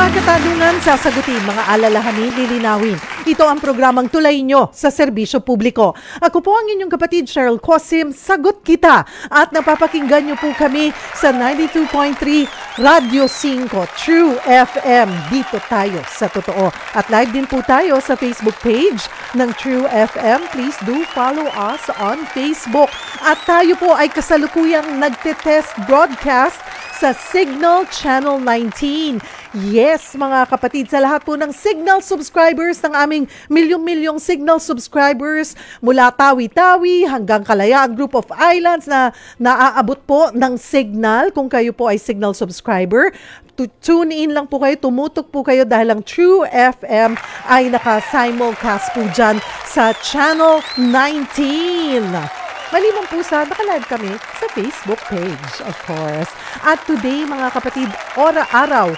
Mga katanungan, sasagutin, mga alalahanin, lilinawin. Ito ang programang Tulay Nyo sa serbisyo publiko. Ako po ang inyong kapatid, Cheryl Cosim, Sagot Kita. At napapakinggan nyo po kami sa 92.3 Radio 5, True FM. Dito tayo sa totoo. At live din po tayo sa Facebook page ng True FM. Please do follow us on Facebook. At tayo po ay kasalukuyang nagte-test broadcast sa Signal Channel 19. Yes, mga kapatid, sa lahat po ng Signal subscribers, ng aming milyong-milyong Signal subscribers, mula Tawi-Tawi hanggang Kalayaan Group of Islands na naaabot po ng Signal. Kung kayo po ay Signal subscriber, tune in lang po kayo, tumutok po kayo dahil ang True FM ay naka-simulcast po dyan sa Channel 19. Maliban po sa naka-live kami sa Facebook page, of course. At today, mga kapatid, araw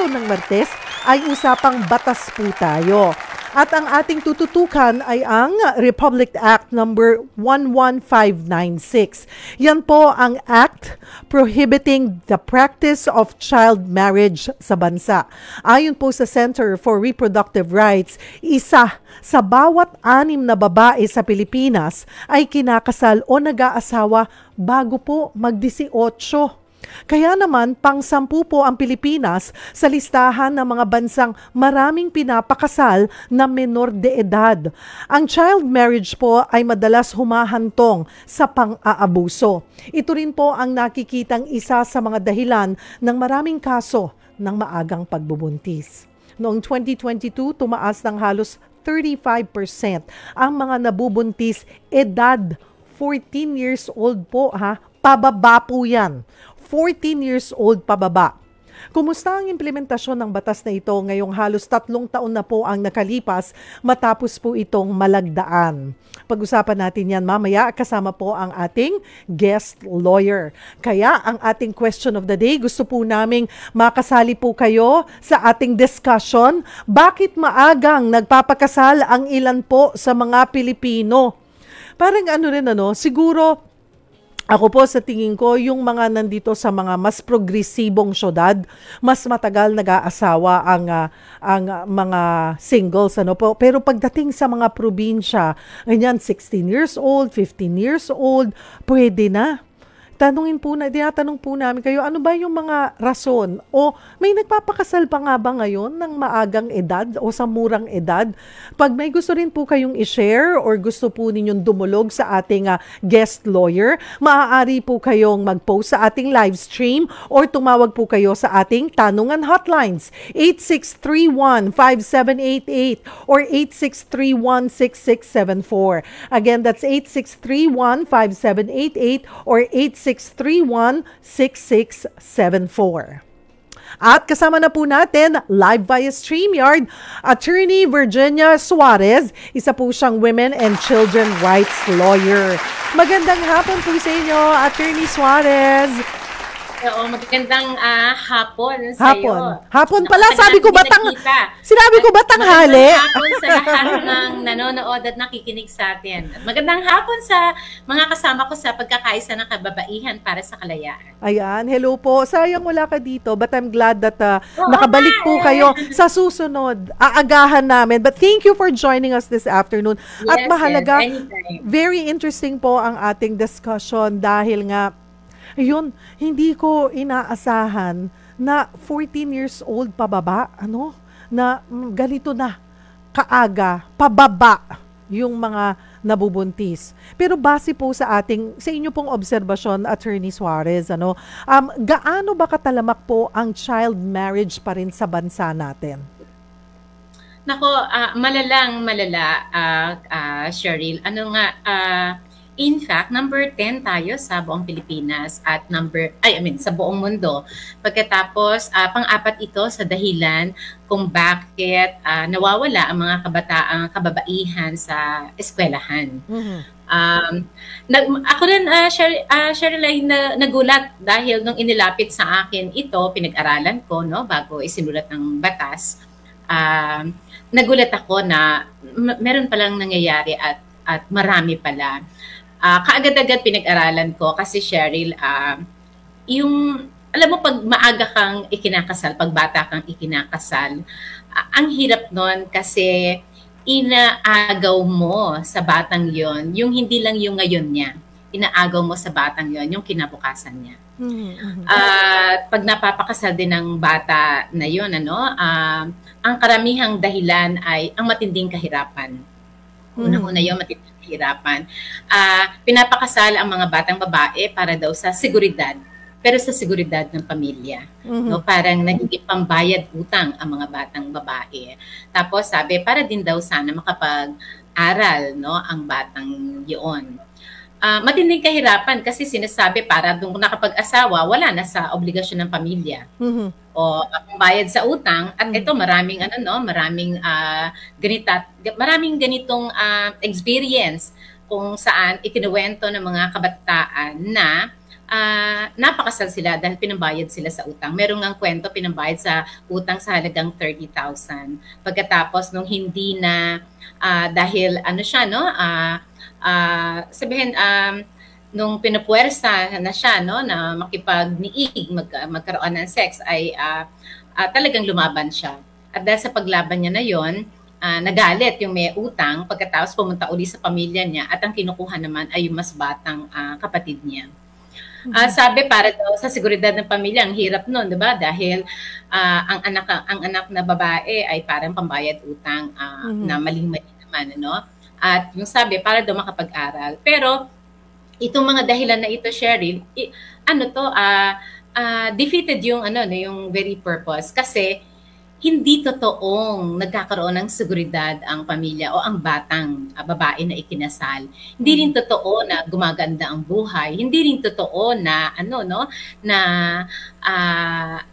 ng Martes, ay usapang batas po tayo. At ang ating tututukan ay ang Republic Act number 11596. Yan po ang act prohibiting the practice of child marriage sa bansa. Ayon po sa Center for Reproductive Rights, isa sa bawat 6 na babae sa Pilipinas ay kinakasal o nag-aasawa bago po mag-18. Kaya naman, pang-10 po ang Pilipinas sa listahan ng mga bansang maraming pinapakasal na menor de edad. Ang child marriage po ay madalas humahantong sa pang-aabuso. Ito rin po ang nakikitang isa sa mga dahilan ng maraming kaso ng maagang pagbubuntis. Noong 2022, tumaas ng halos 35% ang mga nabubuntis edad 14 years old po pababa po yan. 14 years old pababa. Kumusta ang implementasyon ng batas na ito ngayong halos 3 taon na po ang nakalipas matapos po itong malagdaan? Pag-usapan natin yan mamaya, kasama po ang ating guest lawyer. Kaya ang ating question of the day, gusto po naming makasali po kayo sa ating discussion. Bakit maagang nagpapakasal ang ilan po sa mga Pilipino? Parang siguro ako po sa tingin ko, yung mga nandito sa mga mas progresibong syudad, mas matagal nag-aasawa ang mga singles. Pero pagdating sa mga probinsya, ganyan, 16 years old, 15 years old, pwede na. Tinatanong po namin kayo, ano ba yung mga rason? O may nagpapakasal pa nga ba ngayon ng maagang edad o sa murang edad? Pag may gusto rin po kayong i-share or gusto po ninyong dumulog sa ating guest lawyer, maaari po kayong mag-post sa ating live stream or tumawag po kayo sa ating tanungan hotlines 8631-5788 or 8631-6674. Again, that's 8631-5788 or 8631-6674. At kasama na po natin, live via StreamYard, Attorney Virginia Suarez. Isa po siyang women and children rights lawyer. Magandang hapon po sa inyo, Attorney Suarez. Oo, magandang hapon sa iyo. Hapon pala, sinabi ko ba tanghali? Magandang hapon sa lahat ng nanonood at nakikinig sa atin. At magandang hapon sa mga kasama ko sa pagkakaisa ng kababaihan para sa kalayaan. Ayan, hello po. Sayang wala ka dito, but I'm glad that nakabalik po kayo sa susunod. Aagahan namin. But thank you for joining us this afternoon. At mahalaga, very interesting po ang ating discussion dahil nga hindi ko inaasahan na 14 years old pababa, na ganito na kaaga, pababa yung mga nabubuntis. Pero base po sa inyo pong obserbasyon, Attorney Suarez, gaano ba katalamak po ang child marriage pa rin sa bansa natin? Nako, malala, Cheryl. In fact, number 10 tayo sa buong Pilipinas at sa buong mundo. Pagkatapos, pang-apat ito sa dahilan kung bakit nawawala ang mga kababaihan sa eskwelahan. Mm-hmm. Ako rin, Cheryl, ay nagulat dahil nung inilapit sa akin ito, pinag-aralan ko bago isinulat ng batas. Nagulat ako na meron palang nangyayari at marami pala. Kaagad-agad pinag-aralan ko kasi Cheryl, yung alam mo, pag maaga kang ikinakasal, pag bata kang ikinakasal, ang hirap nun kasi inaagaw mo sa batang yon yung hindi lang yung ngayon niya, inaagaw mo sa batang yon yung kinabukasan niya. At pag napapakasal din ng bata na yon, ang karamihang dahilan ay ang matinding kahirapan. Unang-una yung matinding kahirapan. Pinapakasal ang mga batang babae para daw sa seguridad, pero sa seguridad ng pamilya. No, parang nagiging pambayad utang ang mga batang babae. Tapos sabi, para din daw sana makapag-aral, no, ang batang yun. Matinding kahirapan kasi sinasabi para kung nakapag-asawa, wala na sa obligasyon ng pamilya. O pambayad sa utang, at ito maraming maraming ganitong experience kung saan ikinuwento ng mga kabataan na napakasal sila dahil pinambayad sila sa utang. Merong ang kwento, pinambayad sa utang sa halagang 30,000. Pagkatapos nung hindi na dahil nung pinupuwersa na siya, no, na makipagniig, magkaroon ng sex, ay talagang lumaban siya. At dahil sa paglaban niya na yon, nagalit yung may utang, pagkatapos pumunta uli sa pamilya niya, at ang kinukuha naman ay yung mas batang kapatid niya. Sabi, para daw sa seguridad ng pamilya, ang hirap nun, 'di ba? Dahil ang anak na babae ay parang pambayad utang na maling-mali naman, ano? At yung sabi, para daw makapag-aral. Pero itong mga dahilan na ito, Cheryl, defeated yung yung very purpose, kasi hindi totoong nagkakaroon ng seguridad ang pamilya o ang batang babae na ikinasal. Hindi rin totoo na gumaganda ang buhay. Hindi rin totoo na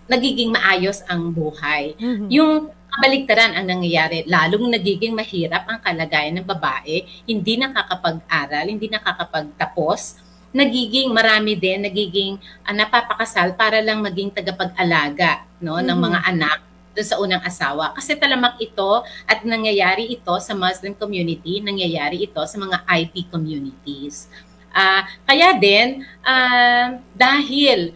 nagiging maayos ang buhay. Yung kabaligtaran ang nangyayari, lalong nagiging mahirap ang kalagayan ng babae, hindi nakakapag-aral, hindi nakakapagtapos, nagiging napapakasal para lang maging tagapag-alaga, no, ng mga anak doon sa unang asawa. Kasi talamak ito at nangyayari ito sa Muslim community, nangyayari ito sa mga IP communities. Kaya din, dahil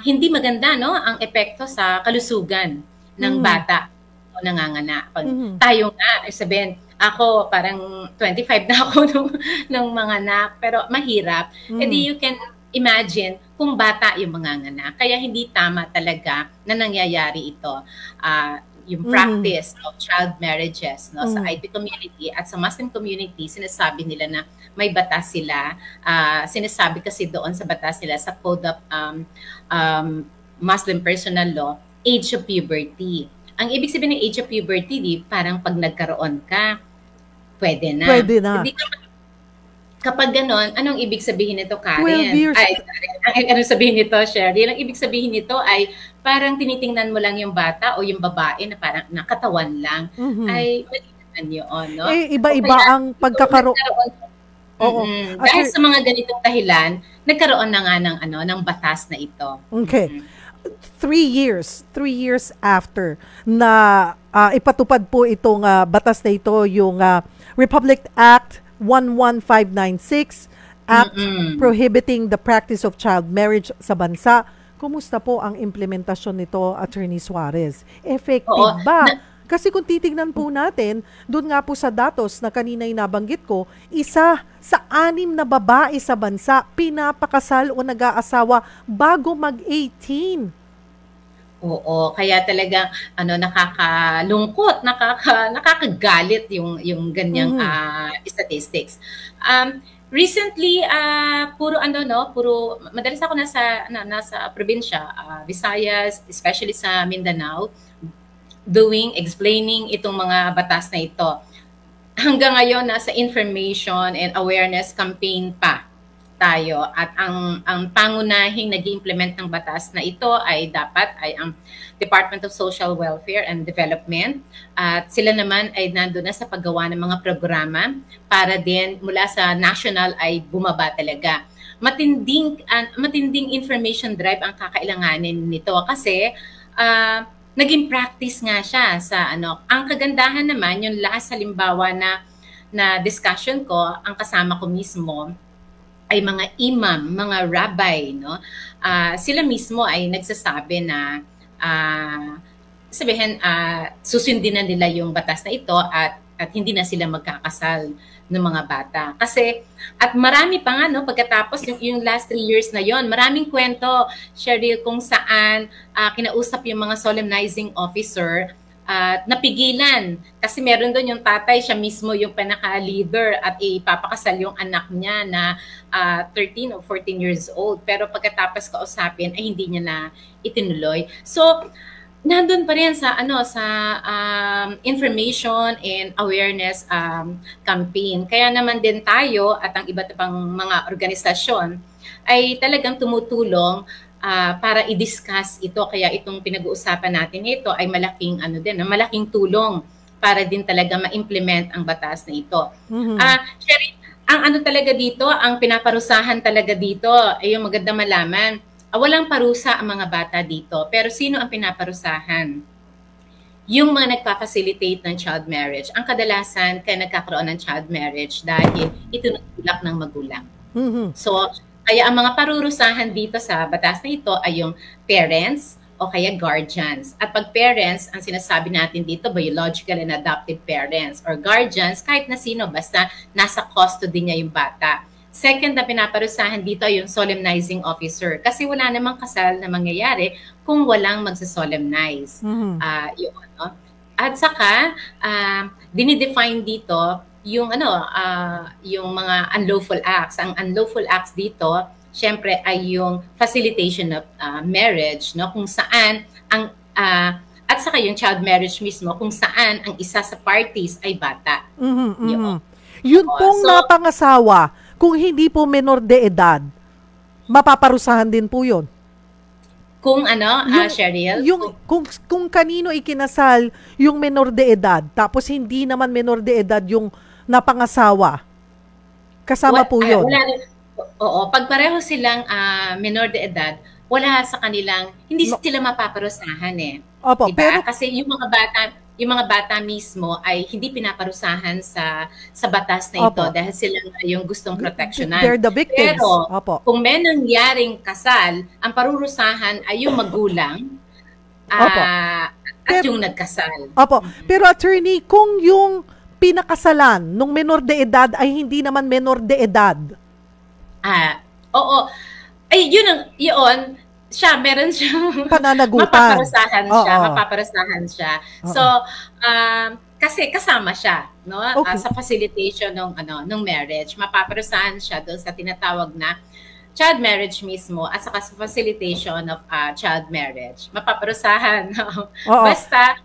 hindi maganda, no, ang epekto sa kalusugan ng bata o nanganganak. Pag tayo nga, sabihin, ako parang 25 na ako nung mga anak, pero mahirap. Edi you can imagine kung bata yung mga anak. Kaya hindi tama talaga na nangyayari ito. Yung practice of child marriages, no, sa IP community at sa Muslim community, sinasabi nila na may batas sila. Sinasabi kasi doon sa batas nila sa Code of Muslim Personal Law, age of puberty. Ang ibig sabihin ng age of puberty, parang pag nagkaroon ka, pwede na. Pwede na. Hindi kapag ganon, anong ibig sabihin nito, Karen? 12 years. Anong sabihin nito, Cheryl? Ang ibig sabihin nito ay parang tinitingnan mo lang yung bata o yung babae na parang nakatawan lang. Ay, mali naman yun, no? Iba-iba ang pagkakaroon. Oo. Dahil sa mga ganitong dahilan, nagkaroon na nga ng batas na ito. Okay. 3 years after na ipatupad po itong batas na ito, yung Republic Act 11596, Act prohibiting the practice of child marriage sa bansa. Kumusta po ang implementasyon nito, Attorney Suarez? Effective ba? Kasi kung titignan po natin, doon nga po sa datos na kanina'y nabanggit ko, 1 sa 6 na babae sa bansa pinapakasal o nag-aasawa bago mag-18. Oo, kaya talagang nakakalungkot, nakakagalit yung ganyang statistics. Recently, puro madalas ako nasa probinsya, Visayas, especially sa Mindanao, explaining itong mga batas na ito. Hanggang ngayon, nasa information and awareness campaign pa tayo, at ang pangunahing nag-implement ng batas na ito ay ang Department of Social Welfare and Development, at sila naman ay nandoon na sa paggawa ng mga programa para din mula sa national ay bumaba talaga. Matinding information drive ang kakailanganin nito kasi naging practice nga siya sa ang kagandahan naman yung last halimbawa na discussion ko, ang kasama ko mismo ay mga imam, mga rabbi, no? Sila mismo ay nagsasabi na susundin na nila yung batas na ito at hindi na sila magkakasal ng mga bata. Kasi, at marami pa nga, no, pagkatapos yung last 3 years na yon, maraming kwento, Cheryl, kung saan kinausap yung mga solemnizing officer at napigilan. Kasi meron doon yung tatay, siya mismo yung pinaka-leader at ipapakasal yung anak niya na 13 or 14 years old. Pero pagkatapos kausapin, ay hindi niya na itinuloy. So, nandun pa rin sa information and awareness campaign. Kaya naman din tayo at ang iba't ibang mga organisasyon ay talagang tumutulong para i-discuss ito. Kaya itong pinag-uusapan natin ito ay malaking tulong para din talaga ma-implement ang batas na ito. Sherry, ang talaga dito, ang pinaparusahan talaga dito ay yung maganda malaman. Walang parusa ang mga bata dito. Pero sino ang pinaparusahan? Yung mga nagpa-facilitate ng child marriage. Ang kadalasan kaya nagkakaroon ng child marriage dahil ito natulak ng magulang. So, kaya ang mga parurusahan dito sa batas na ito ay yung parents o kaya guardians. At pag parents, ang sinasabi natin dito, biological and adoptive parents or guardians, kahit na sino, basta nasa custody niya yung bata. Second na pinaparusahan dito ay yung solemnizing officer. Kasi wala namang kasal na mangyayari kung walang magsasolemnize. Yun, no? At saka, dinidefine dito yung yung mga unlawful acts. Ang unlawful acts dito, syempre ay yung facilitation of marriage, no? Kung saan at saka yung child marriage mismo, kung saan ang isa sa parties ay bata. Yun pong napangasawa, kung hindi po menor de edad, mapaparusahan din po yun. Kung Cheryl? Kung kanino ikinasal yung menor de edad, tapos hindi naman menor de edad yung napangasawa, kasama po yun. Oo, pag pareho silang menor de edad, wala sa kanilang, hindi sila mapaparusahan eh. Opo, diba? pero kasi yung mga bata mismo ay hindi pinaparusahan sa batas na ito dahil sila yung gustong proteksyonan. They're the victims. Pero Opo. kung may nangyaring kasal, ang parurusahan ay yung magulang at yung nagkasal. Opo. Pero attorney, kung yung pinakasalan nung menor de edad ay hindi naman menor de edad. Oo. Ay, yun, siya, meron siyang pananagutan. Mapaparusahan siya. So, kasi kasama siya, no? Sa facilitation ng marriage. Mapaparusahan siya doon sa tinatawag na child marriage mismo at saka sa facilitation of child marriage. Mapaparusahan. Basta,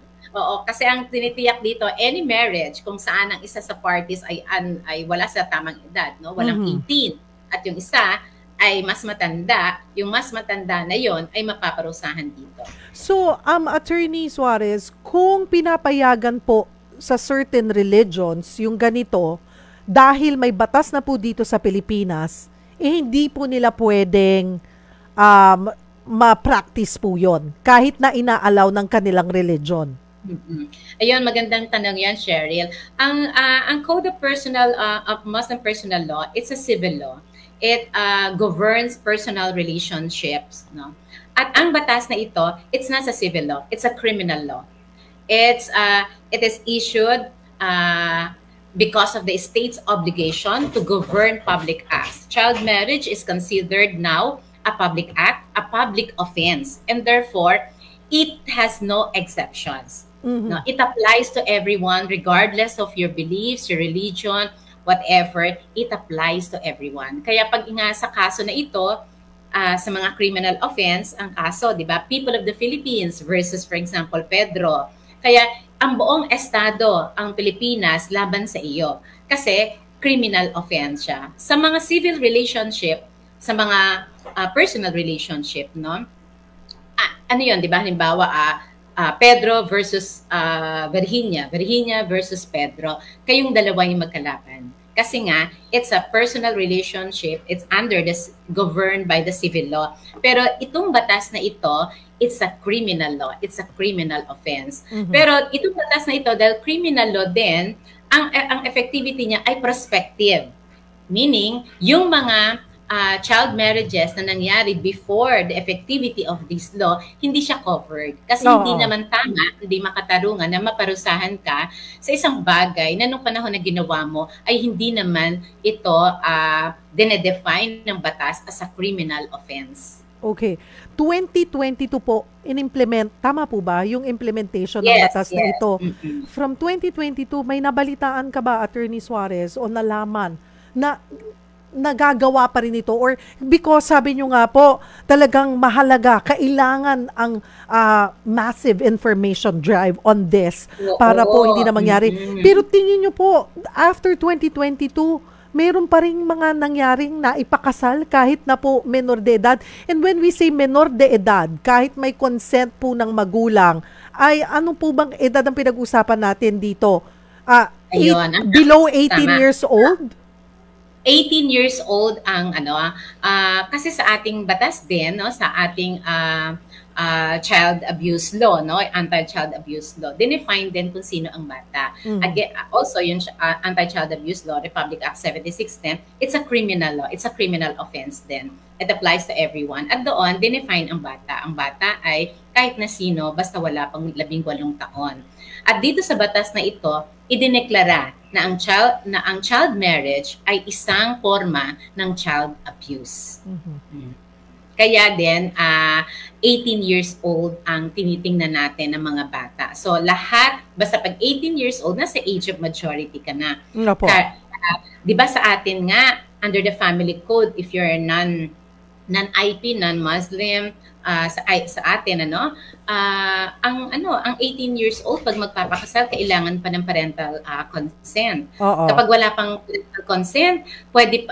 kasi ang tinitiyak dito, any marriage kung saan ang isa sa parties ay wala sa tamang edad, no? Walang 18. At yung isa ay mas matanda, yung mas matanda na yon ay mapaparusahan dito. So, Attorney Suarez, kung pinapayagan po sa certain religions yung ganito, dahil may batas na po dito sa Pilipinas, hindi po nila pwedeng ma-practice po yon kahit na inaalaw ng kanilang religion. Ayun, magandang tanong yan, Cheryl. Ang Code of Muslim Personal Law, it's a civil law. It governs personal relationships, no? At ang batas na ito, it's not a civil law, it's a criminal law. It is issued because of the state's obligation to govern public acts. Child marriage is considered now a public act, a public offense, and therefore it has no exceptions. No, it applies to everyone regardless of your beliefs, your religion, whatever, it applies to everyone. Kaya pag sa kaso na ito, sa mga criminal offense, ang kaso, di ba, People of the Philippines versus, for example, Pedro. Kaya ang buong estado, ang Pilipinas, laban sa iyo. Kasi criminal offense siya. Sa mga civil relationship, sa mga personal relationship, no? Ano yun, di ba? Halimbawa, Pedro versus Virginia versus Pedro, kayong dalawa yung magkalaban. Kasi nga, it's a personal relationship, it's governed by the civil law. Pero itong batas na ito, it's a criminal law, it's a criminal offense. Pero itong batas na ito, dahil criminal law din, ang effectivity niya ay prospective. Meaning, yung mga child marriages na nangyari before the effectivity of this law, hindi siya covered. Kasi hindi naman tama, hindi makatarungan na maparusahan ka sa isang bagay na nung panahon na ginawa mo ay hindi naman ito dinedefine ng batas as a criminal offense. Okay. 2022 po, in-implement, tama po ba yung implementation ng batas na ito? From 2022, may nabalitaan ka ba, Attorney Suarez, o nalaman na nagagawa pa rin ito? Or because sabi nyo nga po, talagang mahalaga, kailangan ang massive information drive on this para po hindi na mangyari. Pero tingin nyo po, after 2022, meron pa rin mga nangyaring naipakasal kahit na po menor de edad. And when we say menor de edad, kahit may consent po ng magulang, ay ano po bang edad ang pinag-usapan natin dito? Below 18 years old? 18 years old ang kasi sa ating batas din, no, sa ating child abuse law, no, anti-child abuse law, dinefine din kung sino ang bata. Again, also yung anti-child abuse law, Republic Act 7610, it's a criminal law, it's a criminal offense din. It applies to everyone. At doon, dinefine ang bata. Ang bata ay kahit na sino, basta wala pang 18 taon. At dito sa batas na ito, idineklara na ang child marriage ay isang forma ng child abuse. Kaya din, 18 years old ang tinitingnan natin ng mga bata. So lahat, basta pag 18 years old, nasa age of maturity ka na. Diba sa atin nga, under the family code, if you're non-IP, non-Muslim, sa atin, ang 18 years old, pag magpapakasal, kailangan pa ng parental consent. Kapag wala pang parental consent, pwede,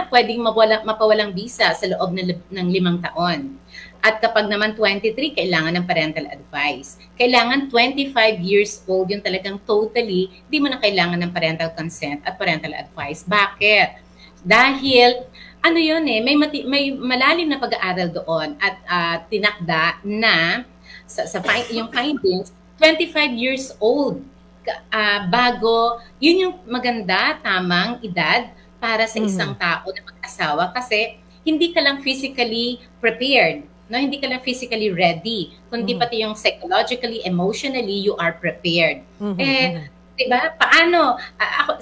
pwedeng mapawalang visa sa loob ng 5 taon. At kapag naman 23, kailangan ng parental advice. Kailangan 25 years old, yung talagang totally, di mo na kailangan ng parental consent at parental advice. Bakit? Dahil, may malalim na pag-aaral doon at tinakda na yung findings, 25 years old bago, yun yung maganda, tamang edad para sa isang tao na mag-asawa kasi hindi ka lang physically prepared, no? Hindi ka lang physically ready, kundi pati yung psychologically, emotionally, you are prepared. Diba? Paano? Ako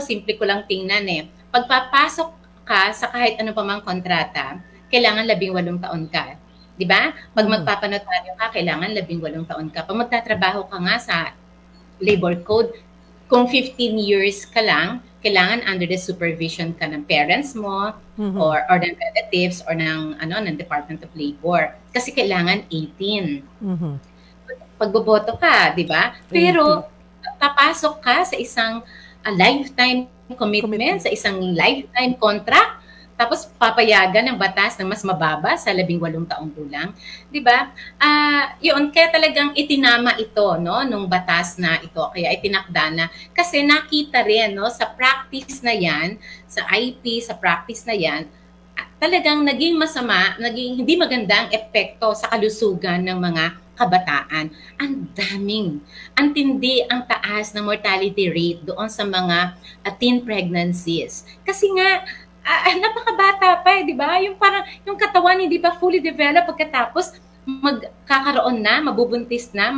simple ko lang tingnan pagpapasok ka sa kahit ano pa mang kontrata, kailangan 18 taon ka. 'Di ba? Pag magpapanotaryo ka, kailangan 18 taon ka. Pag magtatrabaho ka nga sa labor code, kung 15 years ka lang, kailangan under the supervision ka ng parents mo or ng relatives or ng Department of Labor kasi kailangan 18. Pagboboto ka, 'di ba? Pero papasok ka sa isang lifetime commitment, sa isang lifetime contract, tapos papayagan ng batas ng mas mababa sa 18 taong gulang, 'di ba? Yun, kaya talagang itinama ito, no, nung batas na ito, kaya itinakda na kasi nakita rin, no, sa practice na 'yan, sa IP, sa practice na 'yan, talagang naging masama, naging hindi magandang epekto sa kalusugan ng mga kabataan. Ang tindi, ang taas ng mortality rate doon sa mga teen pregnancies. Kasi nga, napakabata pa, di ba? Yung parang, yung katawan hindi pa fully developed pagkatapos magkakaroon na, mabubuntis na,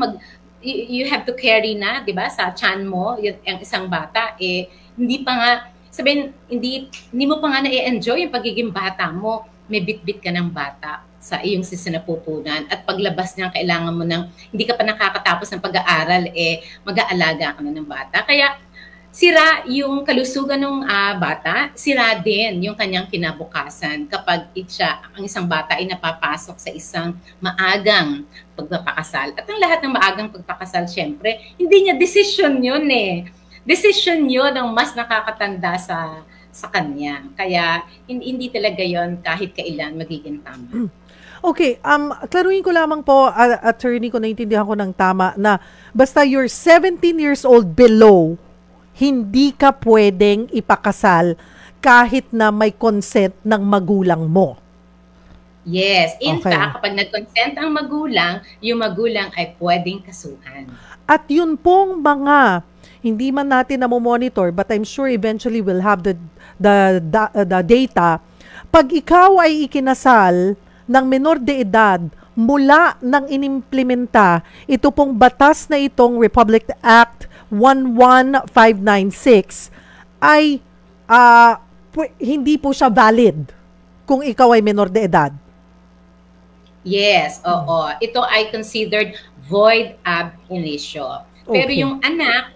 you have to carry na, di ba? Sa tiyan mo, yung isang bata, hindi pa nga, sabihin, hindi mo pa nga na-enjoy yung pagiging bata mo, may bit-bit ka ng bata sa iyong sinapupunan at paglabas niya kailangan mo ng hindi ka pa nakakatapos ng pag-aaral mag-aalaga ka na ng bata. Kaya sira yung kalusugan ng bata, sira din yung kanyang kinabukasan kapag ang isang bata ay napapasok sa isang maagang pagpapakasal. At ang lahat ng maagang pagpapakasal, syempre, hindi niya decision yun Decision yun ng mas nakakatanda sa kanya. Kaya hindi talaga yon kahit kailan magiging tama. Okay, klaruhin ko lamang po, attorney, ko naintindihan ko ng tama na basta you're 17 years old below, hindi ka pwedeng ipakasal kahit na may consent ng magulang mo. Yes. In fact, kapag nag-consent ang magulang, yung magulang ay pwedeng kasuhan. At yun pong mga hindi man natin na monitor, but I'm sure eventually we'll have the data. pag ikaw ay ikinasal ng menor de edad mula nang inimplementa ito pong batas na itong Republic Act 11596 ay hindi po siya valid kung ikaw ay menor de edad. Yes, oo. Ito ay considered void ab initio. Pero yung anak,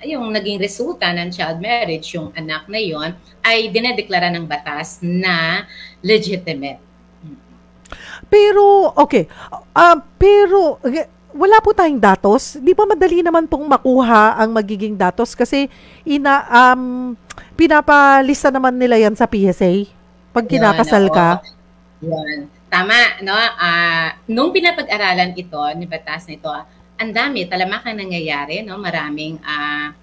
yung naging resulta ng child marriage, yung anak na yon ay dinedeklara ng batas na legitimate. Pero, pero wala po tayong datos. Di ba madali naman pong makuha ang magiging datos kasi pinapalista naman nila yan sa PSA pag kinakasal ka. Yun. Tama, no? Nung pinapag-aralan ito, ni batas nito, ang dami, talamakang nangyayari, no? Maraming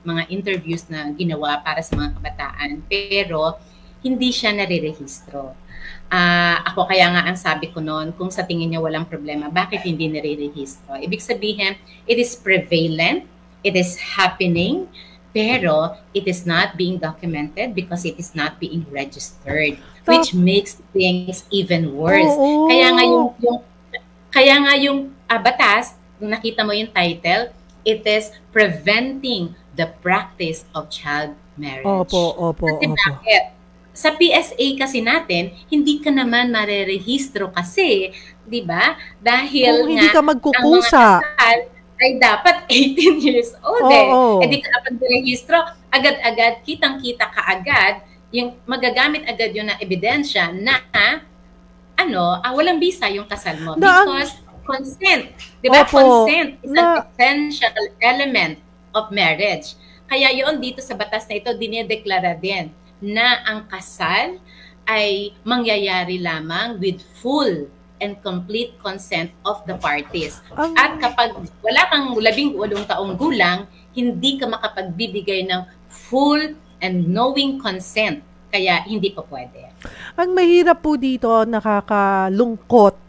mga interviews na ginawa para sa mga kabataan, pero hindi siya nare-rehistro. Ako kaya nga ang sabi ko noon, kung sa tingin niya walang problema, bakit hindi nare-rehistro? Ibig sabihin, it is prevalent, it is happening, pero it is not being documented because it is not being registered, which makes things even worse. Kaya nga yung batas, kung nakita mo yung title, it is preventing the practice of child marriage. Kasi bakit? Sa PSA kasi natin, hindi ka naman marerehistro kasi, di ba? Dahil kung hindi ka magkukusa, ang mga kasal ay dapat 18 years old di ka dapat rehistro, agad-agad, kitang-kita ka agad, yung magagamit agad yun na ebidensya na, walang bisa yung kasal mo. Because consent, di ba? Consent is an essential element of marriage. Kaya yun dito sa batas na ito, dinedeklara din na ang kasal ay mangyayari lamang with full and complete consent of the parties. At kapag wala kang 18 taong gulang, hindi ka makapagbibigay ng full and knowing consent. Kaya hindi pa pwede. Ang mahirap po dito, nakakalungkot,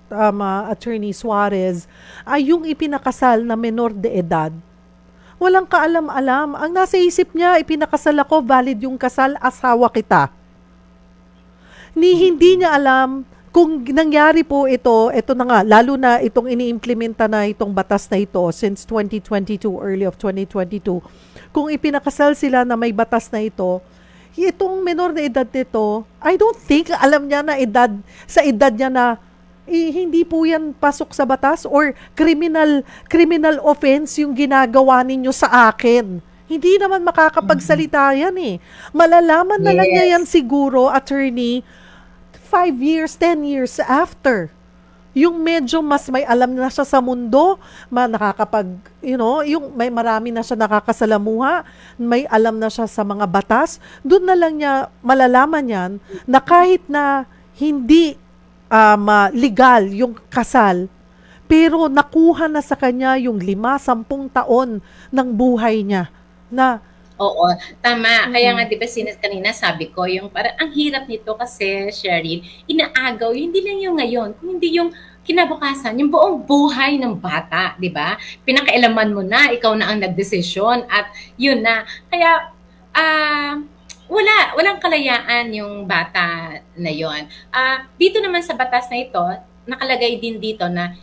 Attorney Suarez, ay yung ipinakasal na menor de edad. Walang kaalam-alam. Ang nasa isip niya, ipinakasal ako, valid yung kasal, asawa kita. Hindi niya alam kung nangyari po ito na nga, lalo na itong iniimplementa na itong batas na ito since 2022, early of 2022, kung ipinakasal sila na may batas na ito, itong menor na edad nito, I don't think alam niya na sa edad niya na hindi po yan pasok sa batas or criminal offense yung ginagawa ninyo sa akin. Hindi naman makakapagsalita yan eh. Malalaman na lang niya yan siguro, attorney, 5 years, 10 years after. Yung medyo mas may alam na siya sa mundo, yung may marami na siya nakakasalamuha, may alam na siya sa mga batas, doon na lang niya malalaman yan na kahit na hindi legal yung kasal, pero nakuha na sa kanya yung 5-10 taon ng buhay niya na oo, tama. Kaya nga 'di ba kanina sabi ko, yung parang ang hirap nito kasi Cheryl, inaagaw hindi lang yung ngayon, kung hindi yung kinabukasan, yung buong buhay ng bata, 'di ba? Pinakailaman mo na, ikaw na ang nagdesisyon at yun na. Kaya walang kalayaan yung bata na yon. Dito naman sa batas na ito, nakalagay din dito na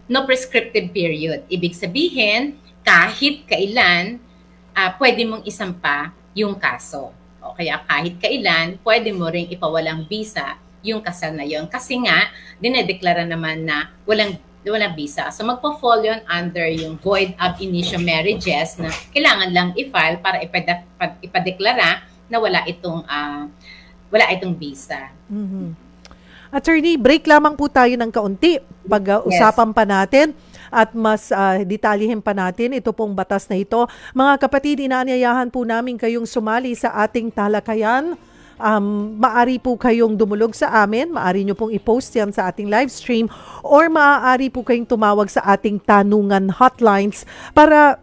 no prescriptive period. Ibig sabihin, kahit kailan pwede mong isampa yung kaso. O kaya kahit kailan, pwede mo ring ipawalang bisa yung kasal na yon. Kasi nga, dinedeklara naman na walang visa. So magpo-fall yun under yung void ab initio marriages na kailangan lang i-file para ipadeklara na wala itong visa. Attorney, break lamang po tayo ng kaunti. Pag-usapan pa natin at mas detalyihin pa natin ito pong batas na ito. Mga kapatid, inaanyayahan po namin kayong sumali sa ating talakayan. Maari po kayong dumulog sa amin, maari nyo pong i-post yan sa ating live stream or maaari po kayong tumawag sa ating tanungan hotlines para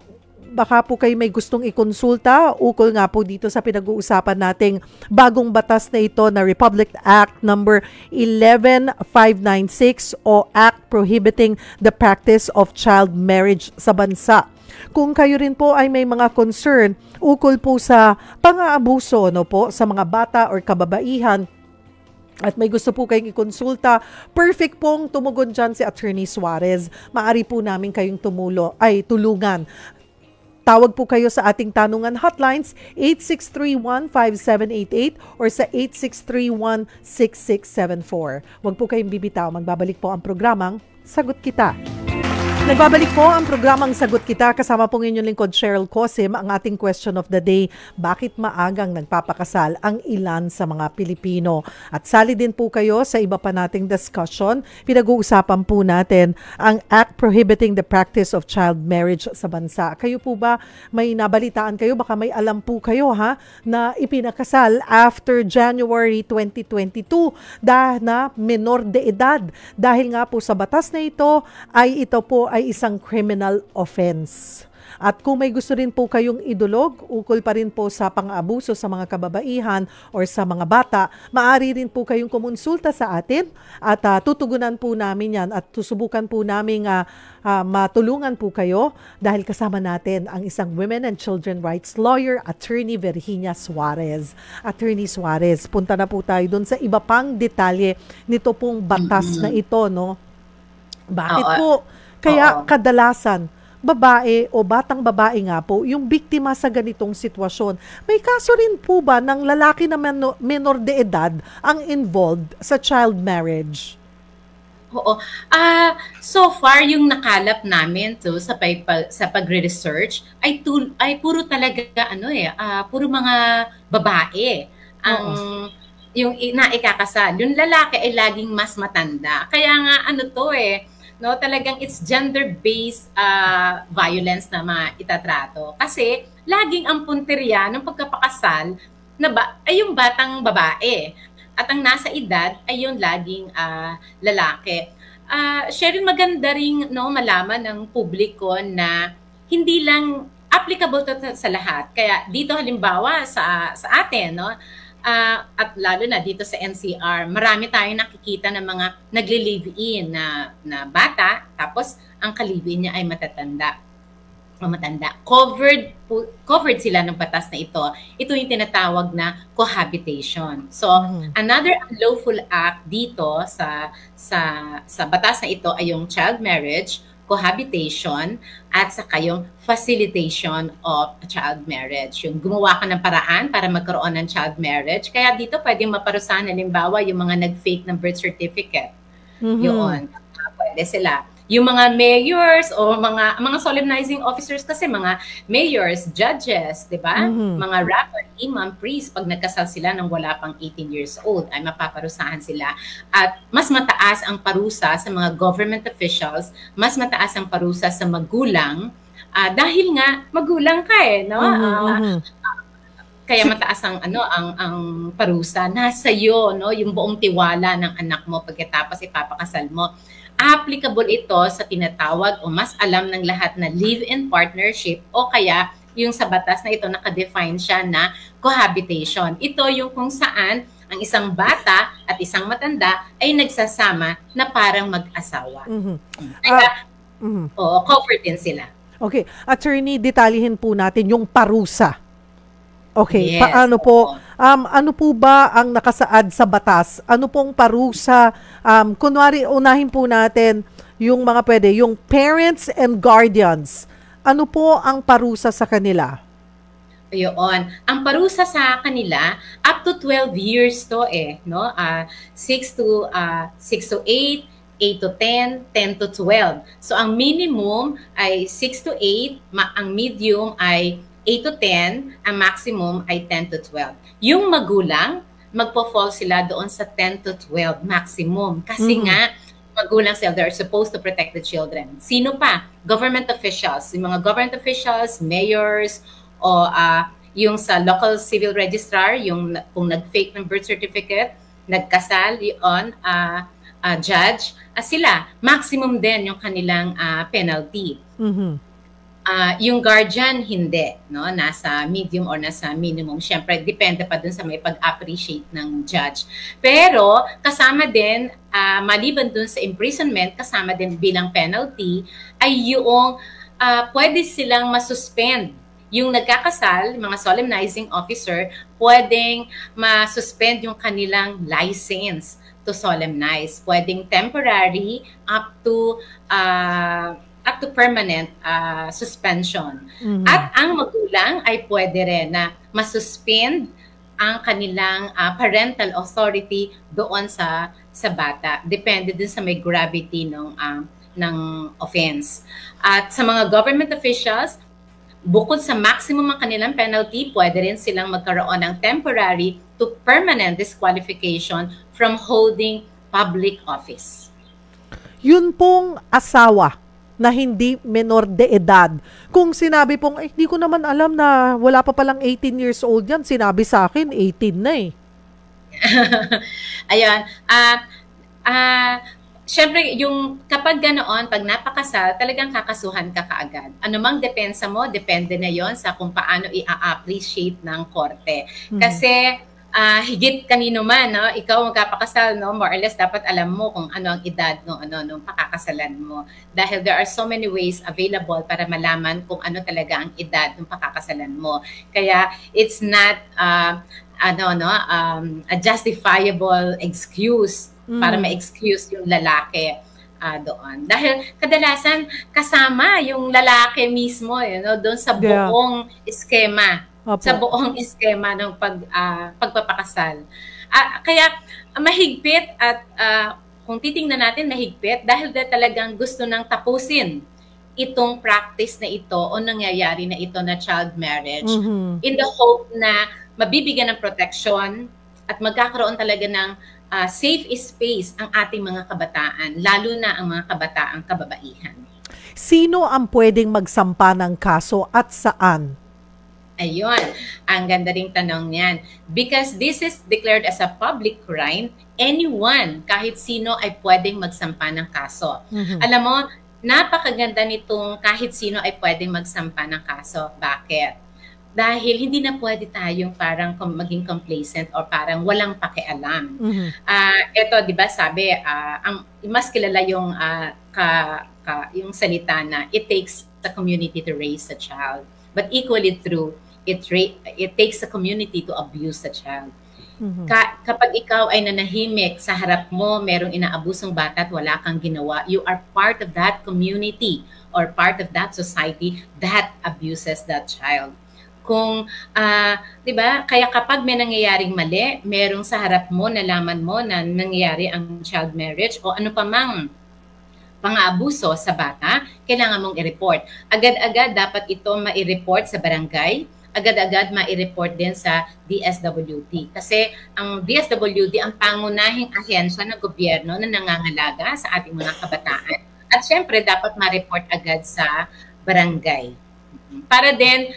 baka po kayo may gustong ikonsulta ukol nga po dito sa pinag-uusapan nating bagong batas na ito na Republic Act number 11596 o Act Prohibiting the Practice of Child Marriage sa bansa. Kung kayo rin po ay may mga concern ukol po sa pang-aabuso po sa mga bata or kababaihan, at may gusto po kayong ikonsulta, perfect pong tumugon dyan si Attorney Suarez. Maari po namin kayong tulungan. Tawag po kayo sa ating tanungan hotlines 8631-5788 or sa 8631-6674. Huwag po kayong bibitaw. Magbabalik po ang programang Sagot Kita. Nagbabalik po ang programang Sagot Kita, kasama po inyong lingkod Cheryl Cosim. Ang ating question of the day, bakit maagang nagpapakasal ang ilan sa mga Pilipino? At sali din po kayo sa iba pa nating discussion. Pinag-uusapan po natin ang Act Prohibiting the Practice of Child Marriage sa bansa. Kayo po ba, may nabalitaan kayo, baka may alam po kayo na ipinakasal after January 2022 dahil na menor de edad. Dahil nga po sa batas na ito ay isang criminal offense. At kung may gusto rin po kayong idulog, ukol pa rin po sa pang-abuso sa mga kababaihan or sa mga bata, maaari rin po kayong kumonsulta sa atin at tutugunan po namin yan at susubukan po namin matulungan po kayo dahil kasama natin ang isang women and children rights lawyer, Attorney Virginia Suarez. Attorney Suarez, punta na po tayo dun sa iba pang detalye nito pong batas na ito, no? Bakit po kaya kadalasan babae o batang babae nga po yung biktima sa ganitong sitwasyon? May kaso rin po ba ng lalaki na menor de edad ang involved sa child marriage? Oo. So far, yung nakalap namin sa pagre-research ay puro talaga puro mga babae ang yung naikakasal. Yung lalaki ay laging mas matanda. Kaya nga talagang it's gender-based violence na maitatrato. Kasi laging ang punteriya ng pagkapakasal ay yung batang babae. At ang nasa edad ay yung laging lalaki. Sheryl, maganda rin malaman ng publiko na hindi lang applicable to sa lahat. Kaya dito halimbawa sa atin, at lalo na dito sa NCR, marami tayong nakikita ng mga nagli-live-in na bata, tapos ang ka-live-in niya ay matanda. Covered sila ng batas na ito. Ito yung tinatawag na cohabitation. So, another unlawful act dito sa batas na ito ay yung child marriage, cohabitation, at saka yung facilitation of child marriage. Yung gumawa ka ng paraan para magkaroon ng child marriage. Kaya dito pwedeng maparusahan, halimbawa, yung mga nag-fake ng birth certificate. Yun. Pwede sila. Yung mga mayors o mga solemnizing officers, kasi mga mayors, judges, di ba? Mga rabbi, imam, priest, pag nagkasal sila ng wala pang 18 years old, ay mapaparusahan sila. At mas mataas ang parusa sa mga government officials, mas mataas ang parusa sa magulang, dahil nga magulang ka no? Kaya mataas ang parusa. Nasa iyo, no, yung buong tiwala ng anak mo pagkatapos ipapakasal mo. Applicable ito sa tinatawag o mas alam ng lahat na live-in partnership o kaya yung sa batas na ito nakadefine siya na cohabitation. Ito yung kung saan ang isang bata at isang matanda ay nagsasama na parang mag-asawa. Kaya covered din sila. Okay. Attorney, detalyihin po natin yung parusa. Okay, yes, paano po, ano po ba ang nakasaad sa batas? Ano pong parusa? Kunwari, unahin po natin yung mga yung parents and guardians. Ano po ang parusa sa kanila? Ayun. Ang parusa sa kanila, up to 12 years to no? 6 to 8, 8 to 10, 10 to 12. So, ang minimum ay 6 to 8, ang medium ay 8 to 10, ang maximum ay 10 to 12. Yung magulang, magpo-fall sila doon sa 10 to 12 maximum. Kasi nga, magulang sila, they're supposed to protect the children. Sino pa? Government officials. Yung mga government officials, mayors, o yung sa local civil registrar, yung kung nag-fake ng birth certificate, nagkasal, yun, judge, sila, maximum din yung kanilang penalty. Yung guardian, hindi. No? Nasa medium or nasa minimum. Siyempre, depende pa dun sa may pag-appreciate ng judge. Pero, kasama din, maliban dun sa imprisonment, kasama din bilang penalty, ay yung pwede silang masuspend. Yung nagkakasal, mga solemnizing officer, pwedeng masuspend yung kanilang license to solemnize. Pwedeng temporary up to permanent suspension. At ang magulang ay pwede rin na masuspend ang kanilang parental authority doon sa bata. Depende din sa may gravity ng offense. At sa mga government officials, bukod sa maximum ang kanilang penalty, pwede rin silang magkaroon ng temporary to permanent disqualification from holding public office. Yun pong asawa na hindi menor de edad. Kung sinabi pong, di ko naman alam na wala pa palang 18 years old yan, sinabi sa akin, 18 na eh. Ayan. Siyempre, yung kapag ganoon, pag napakasal, talagang kakasuhan ka kaagad. Ano mang depensa mo, depende na yon sa kung paano i-appreciate ng korte. Kasi higit kanino man, no, ikaw magkapakasal, no, more or less dapat alam mo kung ano ang edad nung pakakasalan mo. Dahil there are so many ways available para malaman kung ano talaga ang edad ng pakakasalan mo. Kaya it's not a justifiable excuse para ma-excuse yung lalaki doon. Dahil kadalasan kasama yung lalaki mismo, doon sa buong eskema. Opo. Sa buong eskema ng pagpapakasal. Kaya mahigpit at kung titingnan natin mahigpit dahil talagang gusto nang tapusin itong practice na ito o nangyayari na ito na child marriage in the hope na mabibigyan ng protection at magkakaroon talaga ng safe space ang ating mga kabataan, lalo na ang mga kabataang kababaihan. Sino ang pwedeng magsampa ng kaso at saan? Ayun, ang ganda ring tanong niyan. Because this is declared as a public crime, anyone, kahit sino ay pwedeng magsampa ng kaso. Alam mo, napakaganda nitong kahit sino ay pwedeng magsampa ng kaso. Bakit? Dahil hindi na pwede tayong parang maging complacent or parang walang pakialam. Ito, di ba, sabi, ang mas kilala yung, yung salita na it takes the community to raise a child. But equally true, it takes a community to abuse a child. Kapag ikaw ay nanahimik sa harap mo, merong inaabusong bata at wala kang ginawa, you are part of that community or part of that society that abuses that child. Kung, di ba, kaya kapag may nangyayaring mali, merong sa harap mo, nalaman mo na nangyayari ang child marriage o ano pa mang pang-aabuso sa bata, kailangan mong i-report. Agad-agad dapat ito ma-i-report sa barangay, agad-agad ma-i-report din sa DSWD. Kasi ang DSWD ang pangunahing ahensya ng gobyerno na nangangalaga sa ating mga kabataan. At syempre, dapat ma-report agad sa barangay. Para din,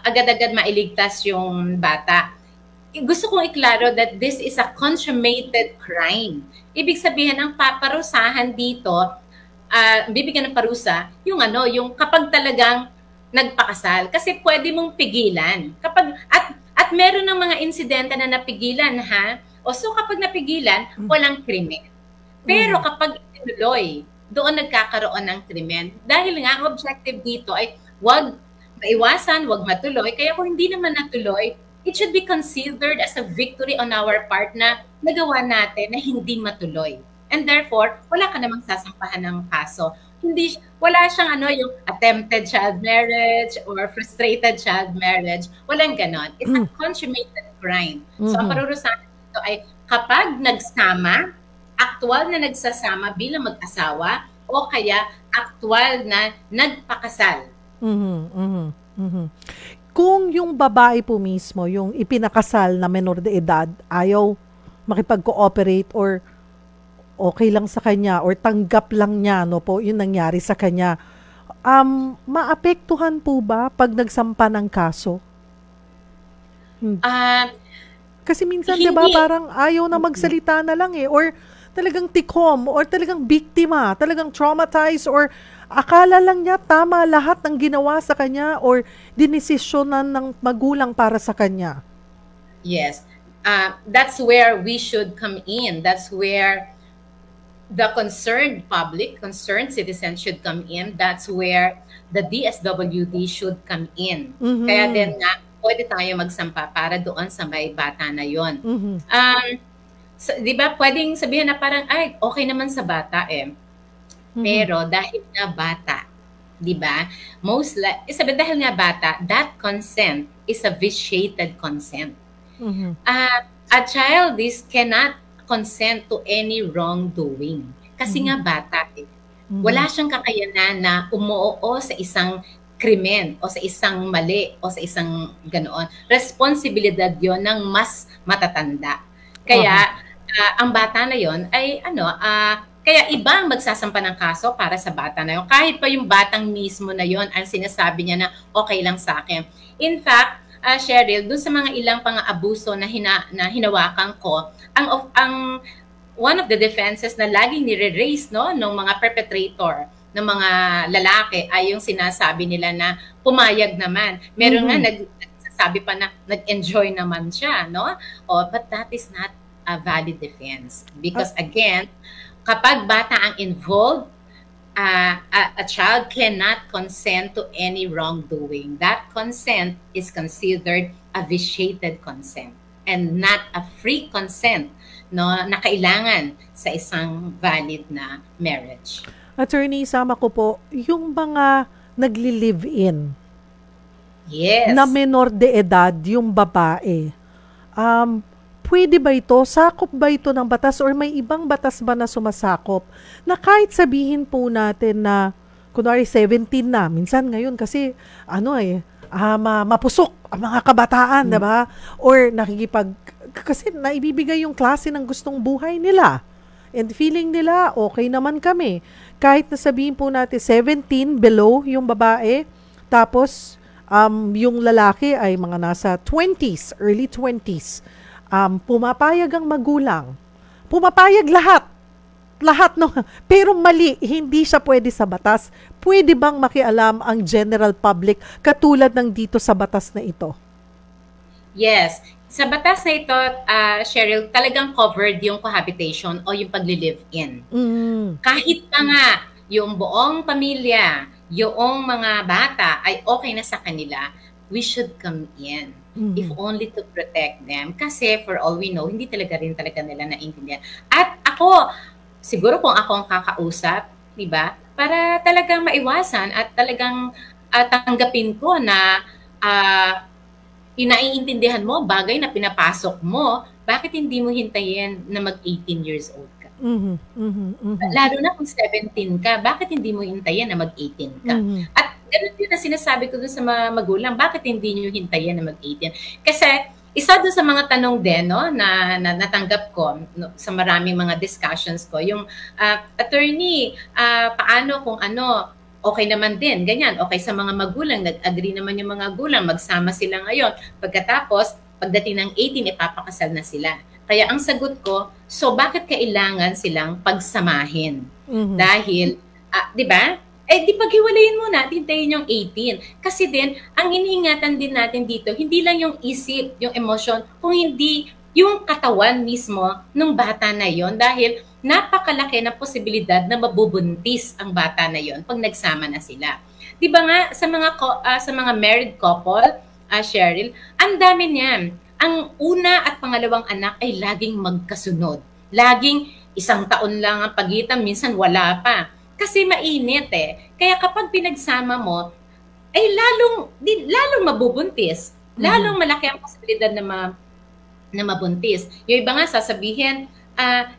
agad-agad mailigtas yung bata. Gusto kong iklaro that this is a consummated crime. Ibig sabihin, ang paparusahan dito, bibigyan ng parusa, yung kapag talagang nagpakasal. Kasi pwede mong pigilan. At meron ng mga insidente na napigilan, ha? So kapag napigilan, walang krimen. Pero kapag itinuloy, doon nagkakaroon ng krimen. Dahil nga, ang objective dito ay wag maiwasan, wag matuloy. Kaya kung hindi naman natuloy, it should be considered as a victory on our part na nagawa natin na hindi matuloy. And therefore, wala ka namang sasampahan ng kaso. Wala siyang yung attempted child marriage or frustrated child marriage. Walang ganon. It's a consummated crime. So, ang parurusahan dito ay kapag nagsama, aktual na nagsasama bilang mag-asawa o kaya aktual na nagpakasal. Kung yung babae po mismo, yung ipinakasal na menor de edad, ayaw makipag-cooperate or okay lang sa kanya or tanggap lang niya yung nangyari sa kanya, maapektuhan po ba pag nagsampa ng kaso? Kasi minsan, diba, parang ayaw na magsalita na lang or talagang tikom or talagang biktima, talagang traumatized or akala lang niya tama lahat ng ginawa sa kanya or dinesisyonan ng magulang para sa kanya. Yes. That's where we should come in. That's where the concerned public, concerned citizens should come in. That's where the DSWD should come in. Kaya din nga, pwede tayo magsampa para doon sa may bata na yon. Di ba, pwedeng sabihin na parang, ay, okay naman sa bata eh. Pero dahil nga bata, di ba, dahil nga bata, that consent is a vitiated consent. A child cannot consent to any wrongdoing. Kasi nga bata eh. Wala siyang kakayanan na umuoo sa isang krimen o sa isang mali o sa isang ganoon. Responsibilidad yon ng mas matatanda. Kaya ang bata na yon ay kaya ibang magsasampa ng kaso para sa bata na yon. Kahit pa yung batang mismo na yon ang sinasabi niya na okay lang sa akin. In fact, Cheryl, dun sa mga ilang pang-abuso na hinawakan ko, ang one of the defenses na laging nire-raise ng mga perpetrator, ng mga lalaki, ay yung sinasabi nila na pumayag naman. Meron nga nagsasabi pa na nag-enjoy naman siya, no? But that is not a valid defense. Because again, kapag bata ang involved, a child cannot consent to any wrongdoing. That consent is considered a vitiated consent and not a free consent na kailangan sa isang valid na marriage. Attorney, sama ko po, yung mga nagli-live-in, yes, na menor de edad, yung babae, pwede ba ito? Sakop ba ito ng batas or may ibang batas ba na sumasakop? Na kahit sabihin po natin na, kunwari 17 na, minsan ngayon kasi, mapusok ang mga kabataan, diba? Or kasi naibibigay yung klase ng gustong buhay nila. And feeling nila, okay naman kami. Kahit na sabihin po natin 17 below yung babae, tapos yung lalaki ay mga nasa 20s, early 20s. Pumapayag ang magulang. Pumapayag lahat. No? Pero mali, hindi siya pwede sa batas. Pwede bang makialam ang general public katulad ng dito sa batas na ito? Yes. Sa batas na ito, Cheryl, talagang covered yung cohabitation o yung pagli-live-in. Kahit pa nga yung buong pamilya, yung mga bata ay okay na sa kanila, we should come in. If only to protect them. Kasi for all we know, hindi talaga nila naiintindihan. At ako, siguro kung ako ang kakausap, diba, para talagang maiwasan at talagang tanggapin ko na inaiintindihan mo, bagay na pinapasok mo, bakit hindi mo hintayin na mag-18 years old ka? Lalo na kung 17 ka, bakit hindi mo hintayin na mag-18 ka? At ganun din na sinasabi ko dun sa mga magulang, bakit hindi nyo hintayin na mag-18? Kasi isa doon sa mga tanong din na natanggap ko sa maraming mga discussions ko, yung attorney, paano kung okay naman din, ganyan, okay sa mga magulang, nag-agree naman yung mga magulang, magsama sila ngayon. Pagkatapos, pagdating ng 18, ipapakasal na sila. Kaya ang sagot ko, so bakit kailangan silang pagsamahin? Dahil, di ba? Di paghiwalayin muna, hintayin yung 18. Kasi din, ang iniingatan din natin dito, hindi lang yung isip, yung emotion, kung hindi yung katawan mismo ng bata na yon, dahil napakalaki na posibilidad na mabubuntis ang bata na yon pag nagsama na sila. 'Di ba nga sa mga married couple, Cheryl, ang dami niyan. Ang una at pangalawang anak ay laging magkasunod. Laging 1 taon lang ang pagitan, minsan wala pa. Kasi mainit eh. Kaya kapag pinagsama mo, ay lalong mabubuntis. Lalong malaki ang posibilidad na mabuntis. Yung iba nga sasabihin,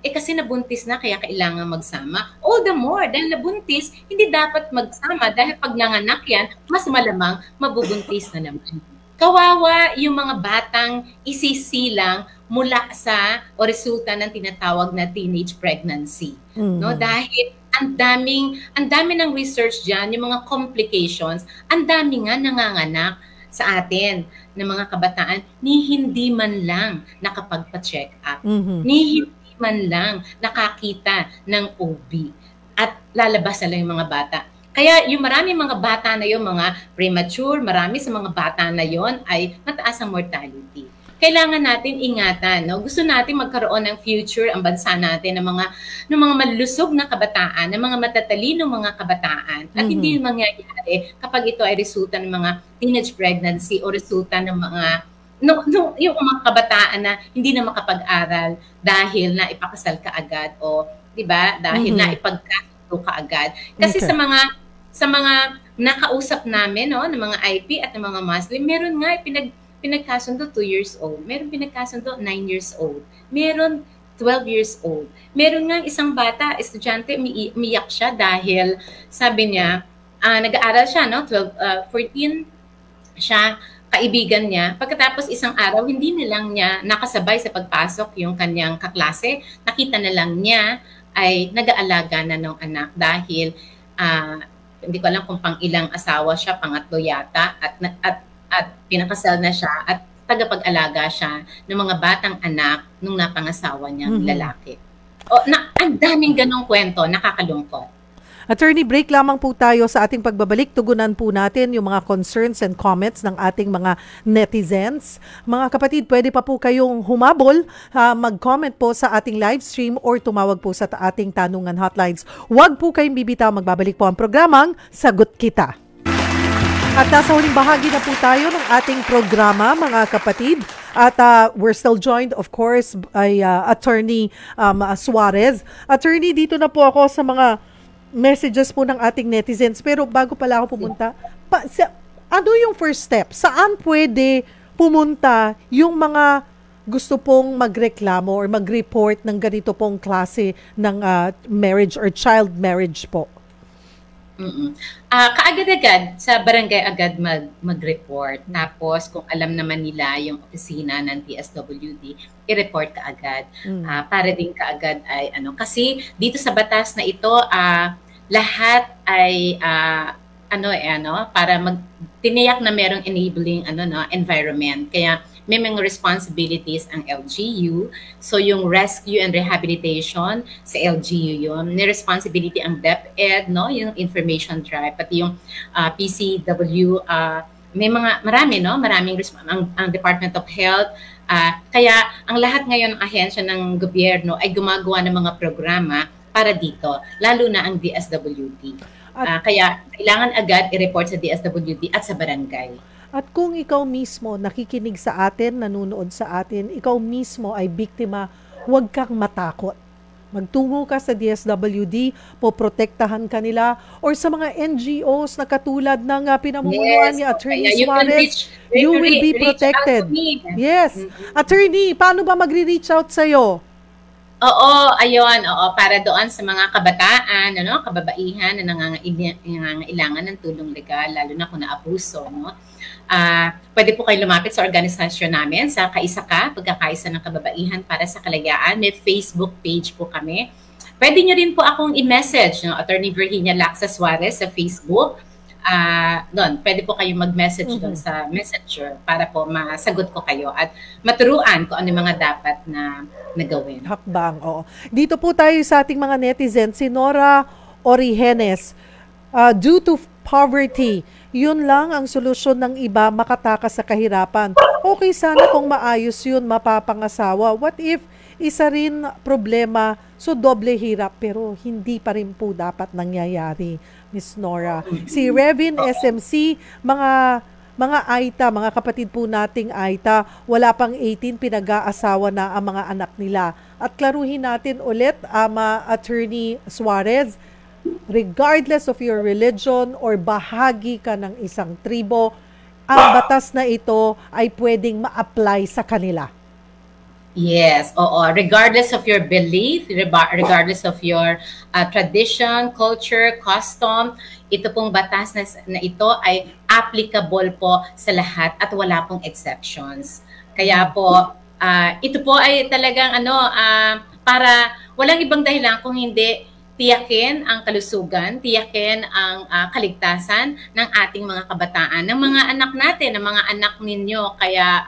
kasi nabuntis na kaya kailangan magsama. All the more, dahil nabuntis, hindi dapat magsama dahil pag nanganak yan, mas malamang mabubuntis na naman. Kawawa yung mga batang isisilang mula sa o resulta ng tinatawag na teenage pregnancy. No? Dahil ang dami ng research diyan, yung mga complications, ang dami nga nanganganak sa atin ng mga kabataan ni hindi man lang nakapagpa-check up. Ni hindi man lang nakakita ng OB. At lalabas na lang yung mga bata. Kaya yung maraming mga bata na yun, mga premature, marami sa mga bata na yon ay mataas ang mortality. kailangan natin ingatan, no? Gusto natin magkaroon ng future ang bansa natin ng mga malusog na kabataan, ng mga matatalinong mga kabataan. At hindi mangyayari kapag ito ay resulta ng mga teenage pregnancy o resulta ng mga yung mga kabataan na hindi na makapag-aral dahil na ipakasal ka agad o 'di ba? Dahil na ipagkasundo ka agad. Kasi sa mga nakausap namin, no, ng mga IP at ng mga Muslim, meron nga pinagkasundo 2 years old. Meron pinagkasundo 9 years old. Meron 12 years old. Meron nga isang bata, estudyante, umiyak siya dahil sabi niya, nag-aaral siya, no? 14 siya, kaibigan niya. Pagkatapos isang araw, hindi na lang niya nakasabay sa pagpasok yung kanyang kaklase. Nakita na lang niya ay nag-aalaga na ng anak dahil hindi ko alam kung pang ilang asawa siya, pangatlo yata, at pinakasal na siya at tagapag-alaga siya ng mga batang anak nung napangasawa niyang lalaki. Ang daming ganong kwento, nakakalungkot. Attorney, break lamang po tayo sa ating pagbabalik. Tugunan po natin yung mga concerns and comments ng ating mga netizens. Mga kapatid, pwede pa po kayong humabol, mag-comment po sa ating live stream or tumawag po sa ating tanungan hotlines. Huwag po kayong bibitaw, magbabalik po ang programang Sagot Kita. At nasa huling bahagi na po tayo ng ating programa, mga kapatid. At we're still joined, of course, by Attorney Suarez. Attorney, dito na po ako sa mga messages po ng ating netizens. Pero bago pala ako pumunta, ano yung first step? Saan pwede pumunta yung mga gusto pong magreklamo or mag-report ng ganito pong klase ng marriage or child marriage po? Kaagad-agad sa barangay agad mag-report. Tapos kung alam naman nila yung opisina ng DSWD, i-report ka agad. Para din kaagad ay kasi dito sa batas na ito lahat ay para tiniyak na merong enabling environment. Kaya may mga responsibilities ang LGU. So yung rescue and rehabilitation sa LGU yun. May responsibility ang DepEd, no? Yung information drive, pati yung PCW, maraming ang Department of Health. Kaya ang lahat ngayon ng ahensya ng gobyerno ay gumagawa ng mga programa para dito, lalo na ang DSWD. Kaya kailangan agad i-report sa DSWD at sa barangay. At kung ikaw mismo nakikinig sa atin, nanonood sa atin, ikaw mismo ay biktima, huwag kang matakot. Magtungo ka sa DSWD, poprotektahan ka nila, or sa mga NGOs na katulad ng pinamumunuan ni Attorney Suarez, you will be protected. Yes. Attorney, paano ba magre-reach out sa'yo? Oo, para doon sa mga kabataan, kababaihan na nangangailangan ng tulong legal, lalo na kung naabuso, no? Pwede po kayo lumapit sa organisasyon namin sa Kaisa Ka, Pagkakaisa ng Kababaihan para sa Kalayaan. May Facebook page po kami. Pwede nyo rin po akong i-message, no? Attorney Virginia Laxa Suarez sa Facebook. Doon, pwede po kayo mag-message doon sa Messenger para po masagot ko kayo at maturuan kung ano mga dapat na gawin. Hakbang, oo. Dito po tayo sa ating mga netizens, si Nora Origenes. Due to poverty, yun lang ang solusyon ng iba makatakas sa kahirapan. Okay sana kung maayos yun, mapapangasawa. What if isa rin problema, so doble hirap, pero hindi pa rin po dapat nangyayari, Miss Nora. Si Revin SMC, mga Aita, mga kapatid po nating Aita, wala pang 18, pinag-aasawa na ang mga anak nila. At klaruhin natin ulit, Attorney Suarez, regardless of your religion or bahagi ka ng isang tribo, ang batas na ito ay pwedeng ma-apply sa kanila. Yes, oo. Regardless of your belief, regardless of your tradition, culture, custom, ito pong batas na ito ay applicable po sa lahat at wala pong exceptions. Kaya po, ito po ay talagang para walang ibang dahilan kung hindi tiyakin ang kalusugan, tiyakin ang kaligtasan ng ating mga kabataan, ng mga anak natin, ng mga anak ninyo. Kaya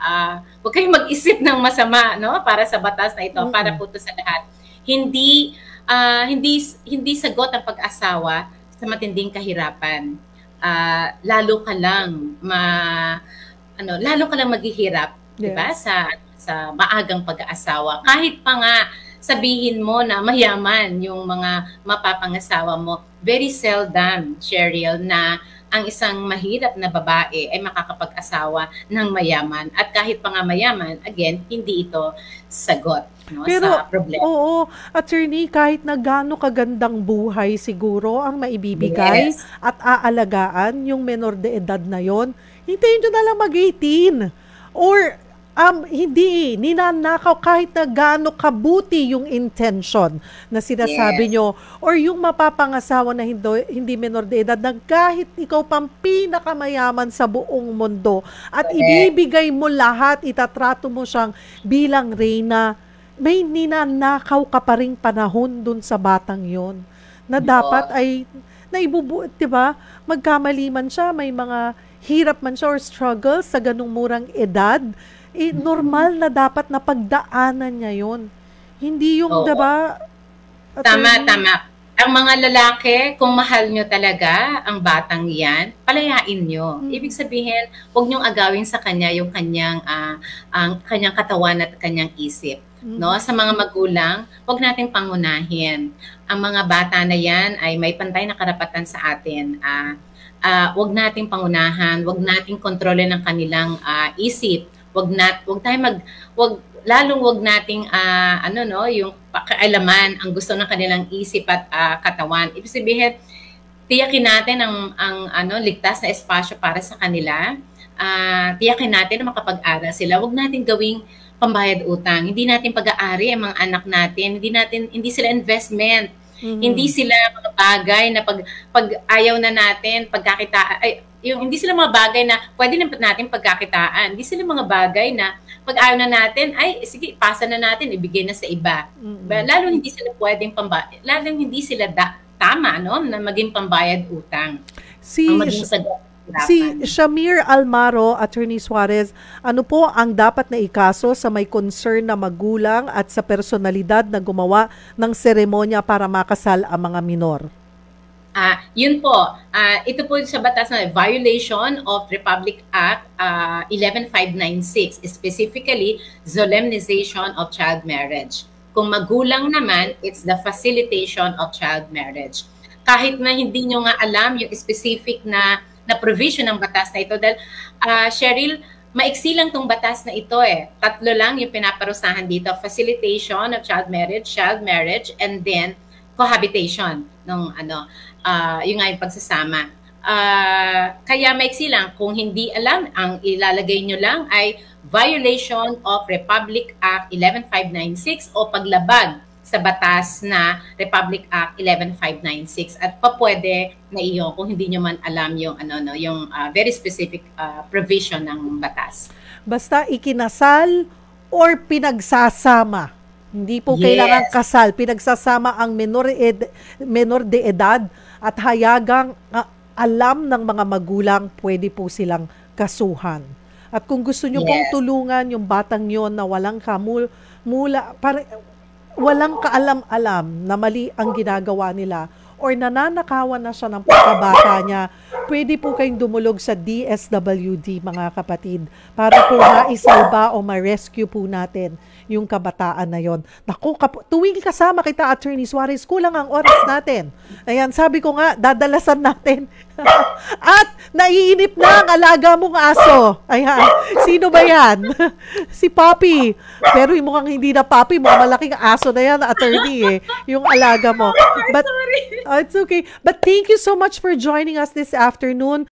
huwag kayong mag-isip ng masama, no, para sa batas na ito, para po ito sa lahat. Hindi sagot ang pag-asawa sa matinding kahirapan. Lalo ka lang maghihirap 'di ba? Sa maagang pag-aasawa. Kahit pa nga sabihin mo na mayaman yung mga mapapangasawa mo, very seldom, Cheryl, na ang isang mahirap na babae ay makakapag-asawa ng mayaman. At kahit pa nga mayaman, again, hindi ito sagot, no, Pero, sa problema. oo, attorney, kahit na gaano kagandang buhay siguro ang maibibigay Yes. at aalagaan yung menor de edad na yon, hintayin nyo na lang mag-18. Or, hindi, ninanakaw kahit na gaano kabuti yung intention na sinasabi nyo. Or yung mapapangasawa na hindi menor de edad, na kahit ikaw pang pinakamayaman sa buong mundo at ibibigay mo lahat, itatrato mo siyang bilang reyna, may ninanakaw ka pa ring panahon dun sa batang yon na dapat ay naibubuot, diba? Magkamali man siya, may mga hirap man siya or struggle sa ganung murang edad, normal na dapat na pagdaanan niya yon. Hindi yung, diba? Tama. Ang mga lalaki, kung mahal nyo talaga ang batang yan, palayain nyo. Ibig sabihin, huwag nyong agawin sa kanya yung kanyang katawan at kanyang isip. No, sa mga magulang, huwag nating pangunahin. Ang mga bata na yan ay may pantay na karapatan sa atin. Huwag nating pangunahan, huwag nating kontrolin ang kanilang isip. Huwag nating yung kaalaman ang gusto ng kanilang isip at katawan. Ibig sabihin, tiyakin natin ang ligtas na espasyo para sa kanila. Tiyakin natin na makapag-aral sila. Huwag natin gawing pambayad utang. Hindi natin pag-aari ang mga anak natin. Hindi sila investment. Hindi sila mga bagay na pag ayaw na natin pagkakitaan. Hindi sila mga bagay na pwede natin pagkakitaan. Hindi sila mga bagay na pag ayaw na natin, ay sige, pasa na natin, ibigay na sa iba. Lalo hindi sila pwedeng pambayad. Lalo hindi sila tama, no, na maging pambayad utang. Si Shamir Almaro, Attorney Suarez, ano po ang dapat na ikaso sa may concern na magulang at sa personalidad na gumawa ng seremonya para makasal ang mga minor? Yun po, ito po sa batas na violation of Republic Act 11596, specifically solemnization of child marriage. Kung magulang naman, it's the facilitation of child marriage. Kahit na hindi nyo nga alam yung specific na provision ng batas na ito, dahil Cheryl, maiksi lang tong batas na ito eh. 3 lang yung pinaparusahan dito: facilitation of child marriage, and then cohabitation ng yung nga yung pagsasama. Kaya maiksi lang, kung hindi alam, ang ilalagay nyo lang ay violation of Republic Act 11596 o paglabag sa batas na Republic Act 11596, at papwede na iyo kung hindi nyo man alam yung yung very specific provision ng batas. Basta ikinasal or pinagsasama. Hindi po kailangan kasal, pinagsasama ang menor de edad at hayagang alam ng mga magulang, pwede po silang kasuhan. At kung gusto nyo pong tulungan yung batang yon na walang walang kaalam-alam na mali ang ginagawa nila or nananakawan na siya ng pagkabata niya, pwede po kayong dumulog sa DSWD, mga kapatid, para po maisalba o ma-rescue po natin yung kabataan na yon. Naku, tuwing kasama kita, Attorney Suarez, kulang ang oras natin. Ayan, sabi ko nga, dadalasan natin. At naiinip na ang alaga mong aso. Ayan, sino ba yan? Si Papi. Pero yung mukhang hindi na Papi, mukhang malaking aso na yan, Attorney, yung alaga mo. But it's okay. But thank you so much for joining us this afternoon.